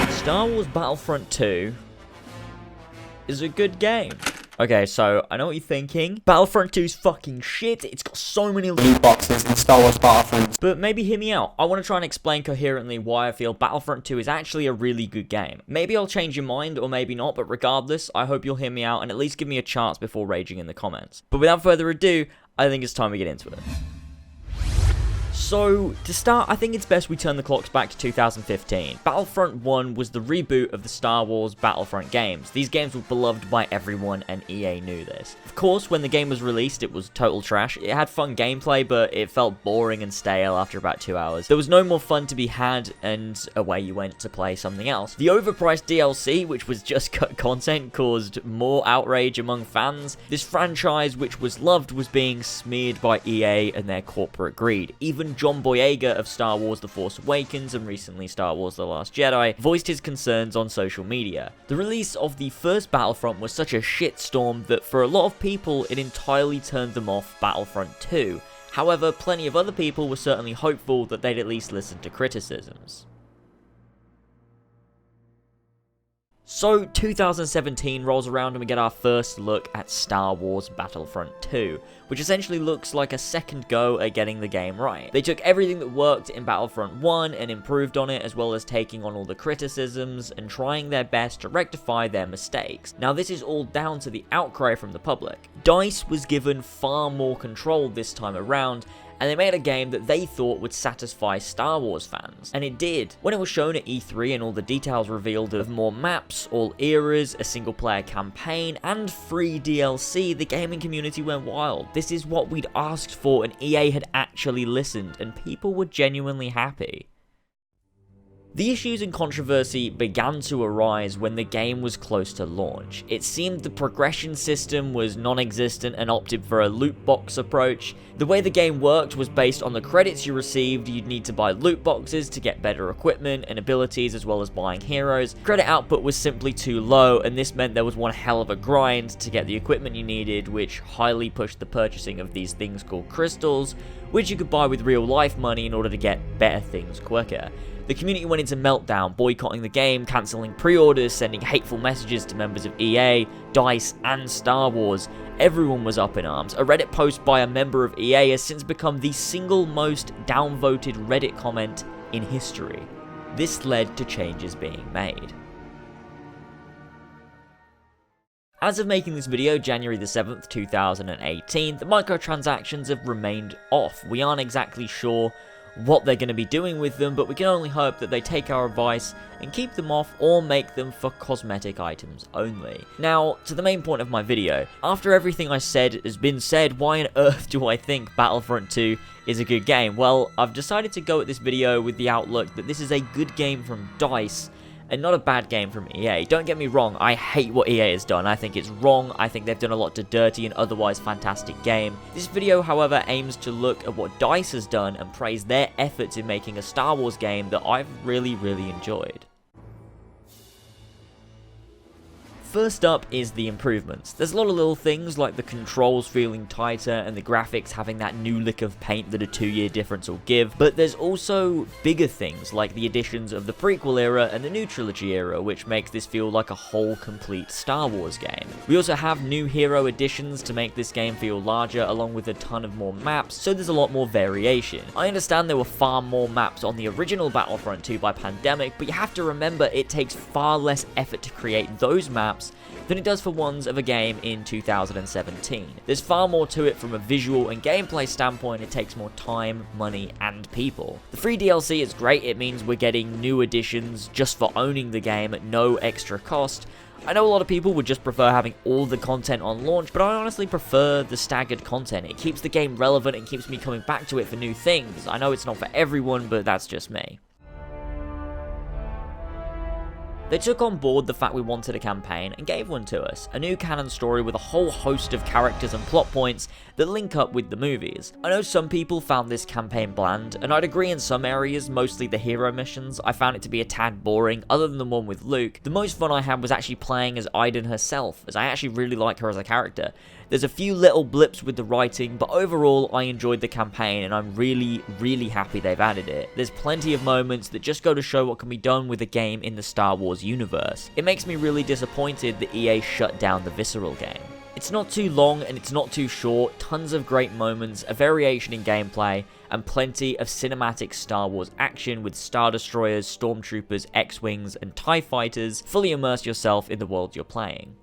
Star Wars Battlefront 2 is a good game. Okay, so I know what you're thinking. Battlefront 2's fucking shit. It's got so many loot boxes in Star Wars Battlefront. But maybe hear me out. I want to try and explain coherently why I feel Battlefront 2 is actually a really good game. Maybe I'll change your mind or maybe not, but regardless, I hope you'll hear me out and at least give me a chance before raging in the comments. But without further ado, I think it's time we get into it. So, to start, I think it's best we turn the clocks back to 2015. Battlefront 1 was the reboot of the Star Wars Battlefront games. These games were beloved by everyone, and EA knew this. Of course, when the game was released, it was total trash. It had fun gameplay, but it felt boring and stale after about 2 hours. There was no more fun to be had, and away you went to play something else. The overpriced DLC, which was just cut content, caused more outrage among fans. This franchise, which was loved, was being smeared by EA and their corporate greed. Even John Boyega of Star Wars The Force Awakens and recently Star Wars The Last Jedi voiced his concerns on social media. The release of the first Battlefront was such a shitstorm that for a lot of people it entirely turned them off Battlefront 2. However, plenty of other people were certainly hopeful that they'd at least listen to criticisms. So, 2017 rolls around and we get our first look at Star Wars Battlefront 2, which essentially looks like a second go at getting the game right. They took everything that worked in Battlefront 1 and improved on it, as well as taking on all the criticisms and trying their best to rectify their mistakes. Now, this is all down to the outcry from the public. DICE was given far more control this time around, and they made a game that they thought would satisfy Star Wars fans. And it did. When it was shown at E3 and all the details revealed of more maps, all eras, a single player campaign, and free DLC, the gaming community went wild. This is what we'd asked for, and EA had actually listened, and people were genuinely happy. The issues and controversy began to arise when the game was close to launch. It seemed the progression system was non-existent and opted for a loot box approach. The way the game worked was based on the credits you received. You'd need to buy loot boxes to get better equipment and abilities, as well as buying heroes. Credit output was simply too low, and this meant there was one hell of a grind to get the equipment you needed, which highly pushed the purchasing of these things called crystals, which you could buy with real life money in order to get better things quicker. The community went into meltdown, boycotting the game, cancelling pre-orders, sending hateful messages to members of EA, DICE, and Star Wars. Everyone was up in arms. A Reddit post by a member of EA has since become the single most downvoted Reddit comment in history. This led to changes being made. As of making this video, January the 7th, 2018, the microtransactions have remained off. We aren't exactly sure what they're going to be doing with them, but we can only hope that they take our advice and keep them off or make them for cosmetic items only. Now, to the main point of my video, after everything I said has been said, why on earth do I think Battlefront 2 is a good game? Well, I've decided to go at this video with the outlook that this is a good game from DICE, and not a bad game from EA. Don't get me wrong, I hate what EA has done. I think it's wrong. I think they've done a lot to dirty an otherwise fantastic game. This video, however, aims to look at what DICE has done and praise their efforts in making a Star Wars game that I've really enjoyed. First up is the improvements. There's a lot of little things like the controls feeling tighter and the graphics having that new lick of paint that a 2-year difference will give, but there's also bigger things like the additions of the prequel era and the new trilogy era, which makes this feel like a whole complete Star Wars game. We also have new hero additions to make this game feel larger, along with a ton of more maps, so there's a lot more variation. I understand there were far more maps on the original Battlefront 2 by Pandemic, but you have to remember it takes far less effort to create those maps than it does for ones of a game in 2017. There's far more to it from a visual and gameplay standpoint. It takes more time, money, and people. The free DLC is great. It means we're getting new additions just for owning the game at no extra cost. I know a lot of people would just prefer having all the content on launch, but I honestly prefer the staggered content. It keeps the game relevant and keeps me coming back to it for new things. I know it's not for everyone, but that's just me. They took on board the fact we wanted a campaign and gave one to us, a new canon story with a whole host of characters and plot points that link up with the movies. I know some people found this campaign bland, and I'd agree in some areas, mostly the hero missions. I found it to be a tad boring, other than the one with Luke. The most fun I had was actually playing as Iden herself, as I actually really like her as a character. There's a few little blips with the writing, but overall I enjoyed the campaign and I'm really happy they've added it. There's plenty of moments that just go to show what can be done with a game in the Star Wars universe. It makes me really disappointed that EA shut down the Visceral game. It's not too long and it's not too short, tons of great moments, a variation in gameplay, and plenty of cinematic Star Wars action with Star Destroyers, Stormtroopers, X-Wings, and TIE Fighters. Fully immerse yourself in the world you're playing.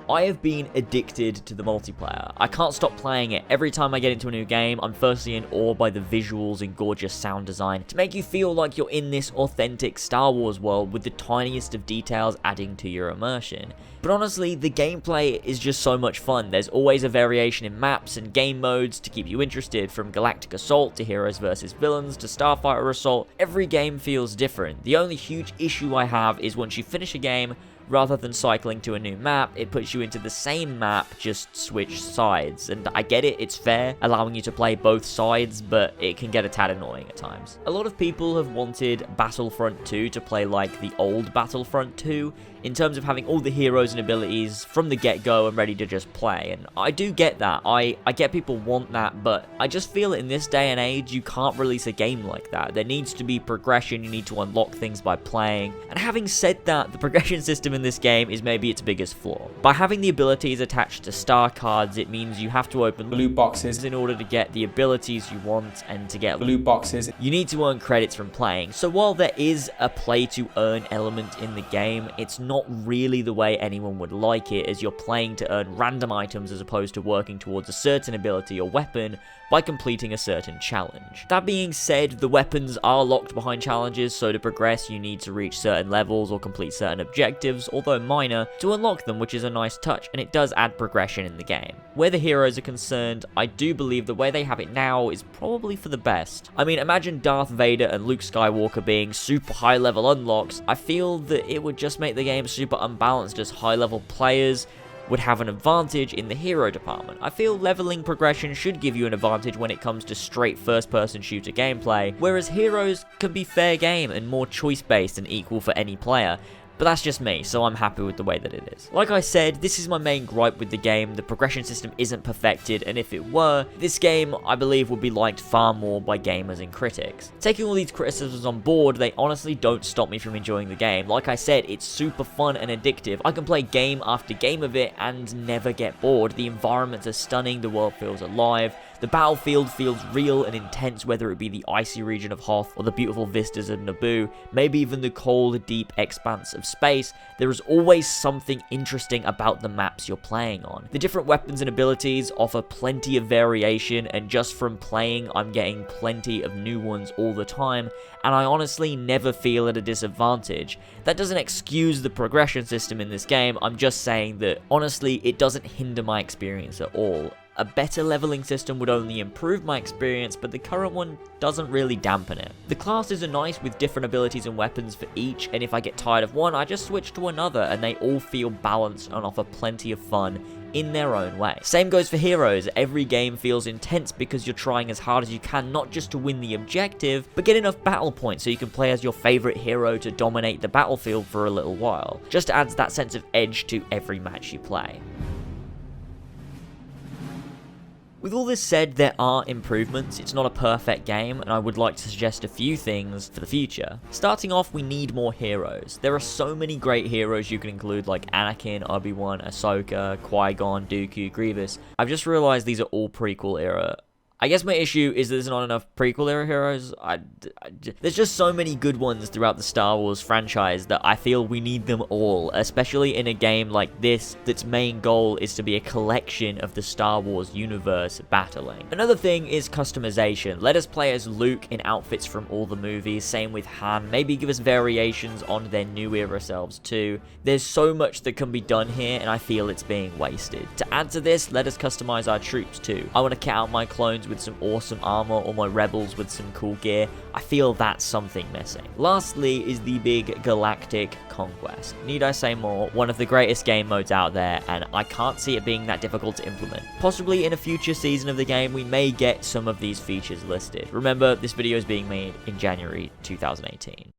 I have been addicted to the multiplayer. I can't stop playing it. Every time I get into a new game, I'm firstly in awe by the visuals and gorgeous sound design to make you feel like you're in this authentic Star Wars world with the tiniest of details adding to your immersion. But honestly, the gameplay is just so much fun. There's always a variation in maps and game modes to keep you interested, from Galactic Assault to Heroes vs Villains to Starfighter Assault. Every game feels different. The only huge issue I have is once you finish a game, rather than cycling to a new map, it puts you into the same map, just switch sides. And I get it, it's fair, allowing you to play both sides, but it can get a tad annoying at times. A lot of people have wanted Battlefront 2 to play like the old Battlefront 2, in terms of having all the heroes and abilities from the get-go and ready to just play. And I do get that. I get people want that, but I just feel in this day and age, you can't release a game like that. There needs to be progression, you need to unlock things by playing. And having said that, the progression system in this game is maybe its biggest flaw. By having the abilities attached to star cards, it means you have to open loot boxes in order to get the abilities you want, and to get loot boxes, you need to earn credits from playing. So while there is a play to earn element in the game, it's not really the way anyone would like it, as you're playing to earn random items as opposed to working towards a certain ability or weapon by completing a certain challenge. That being said, the weapons are locked behind challenges, so to progress you need to reach certain levels or complete certain objectives, although minor, to unlock them, which is a nice touch, and it does add progression in the game. Where the heroes are concerned, I do believe the way they have it now is probably for the best. I mean, imagine Darth Vader and Luke Skywalker being super high level unlocks. I feel that it would just make the game super unbalanced, as high level players would have an advantage in the hero department. I feel leveling progression should give you an advantage when it comes to straight first-person shooter gameplay, whereas heroes can be fair game and more choice-based and equal for any player. But that's just me, so I'm happy with the way that it is. Like I said, this is my main gripe with the game. The progression system isn't perfected, and if it were, this game, I believe, would be liked far more by gamers and critics. Taking all these criticisms on board, they honestly don't stop me from enjoying the game. Like I said, it's super fun and addictive. I can play game after game of it and never get bored. The environments are stunning, the world feels alive, the battlefield feels real and intense, whether it be the icy region of Hoth or the beautiful vistas of Naboo, maybe even the cold, deep expanse of space. There is always something interesting about the maps you're playing on. The different weapons and abilities offer plenty of variation, and just from playing, I'm getting plenty of new ones all the time, and I honestly never feel at a disadvantage. That doesn't excuse the progression system in this game, I'm just saying that, honestly, it doesn't hinder my experience at all. A better leveling system would only improve my experience, but the current one doesn't really dampen it. The classes are nice with different abilities and weapons for each, and if I get tired of one, I just switch to another, and they all feel balanced and offer plenty of fun in their own way. Same goes for heroes. Every game feels intense because you're trying as hard as you can, not just to win the objective, but get enough battle points so you can play as your favorite hero to dominate the battlefield for a little while. Just adds that sense of edge to every match you play. With all this said, there are improvements. It's not a perfect game, and I would like to suggest a few things for the future. Starting off, we need more heroes. There are so many great heroes you can include, like Anakin, Obi-Wan, Ahsoka, Qui-Gon, Dooku, Grievous. I've just realized these are all prequel era. I guess my issue is there's not enough prequel era heroes. There's just so many good ones throughout the Star Wars franchise that I feel we need them all, especially in a game like this that's main goal is to be a collection of the Star Wars universe battling. Another thing is customization. Let us play as Luke in outfits from all the movies, same with Han. Maybe give us variations on their new era selves too. There's so much that can be done here, and I feel it's being wasted. To add to this, let us customize our troops too. I want to cut out my clones droids with some awesome armor or my rebels with some cool gear, I feel that's something missing. Lastly is the big Galactic Conquest. Need I say more? One of the greatest game modes out there, and I can't see it being that difficult to implement. Possibly in a future season of the game, we may get some of these features listed. Remember, this video is being made in January 2018.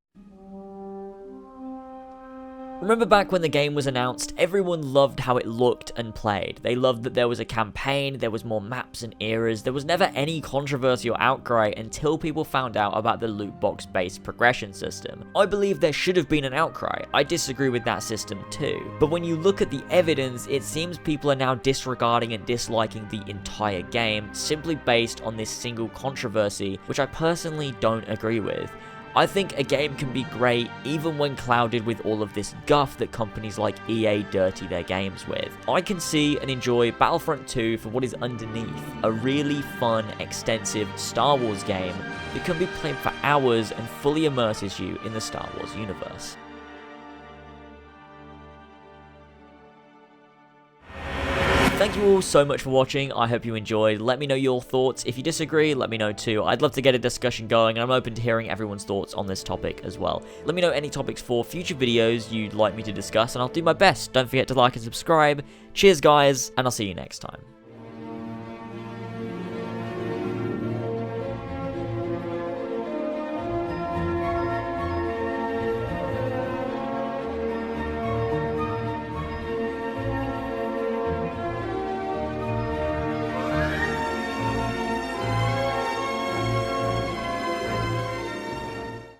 Remember back when the game was announced, everyone loved how it looked and played. They loved that there was a campaign, there was more maps and eras, there was never any controversy or outcry until people found out about the loot box based progression system. I believe there should have been an outcry. I disagree with that system too. But when you look at the evidence, it seems people are now disregarding and disliking the entire game simply based on this single controversy, which I personally don't agree with. I think a game can be great even when clouded with all of this guff that companies like EA dirty their games with. I can see and enjoy Battlefront 2 for what is underneath, a really fun, extensive Star Wars game that can be played for hours and fully immerses you in the Star Wars universe. Thank you all so much for watching. I hope you enjoyed. Let me know your thoughts. If you disagree, let me know too. I'd love to get a discussion going, and I'm open to hearing everyone's thoughts on this topic as well. Let me know any topics for future videos you'd like me to discuss, and I'll do my best. Don't forget to like and subscribe. Cheers, guys, and I'll see you next time.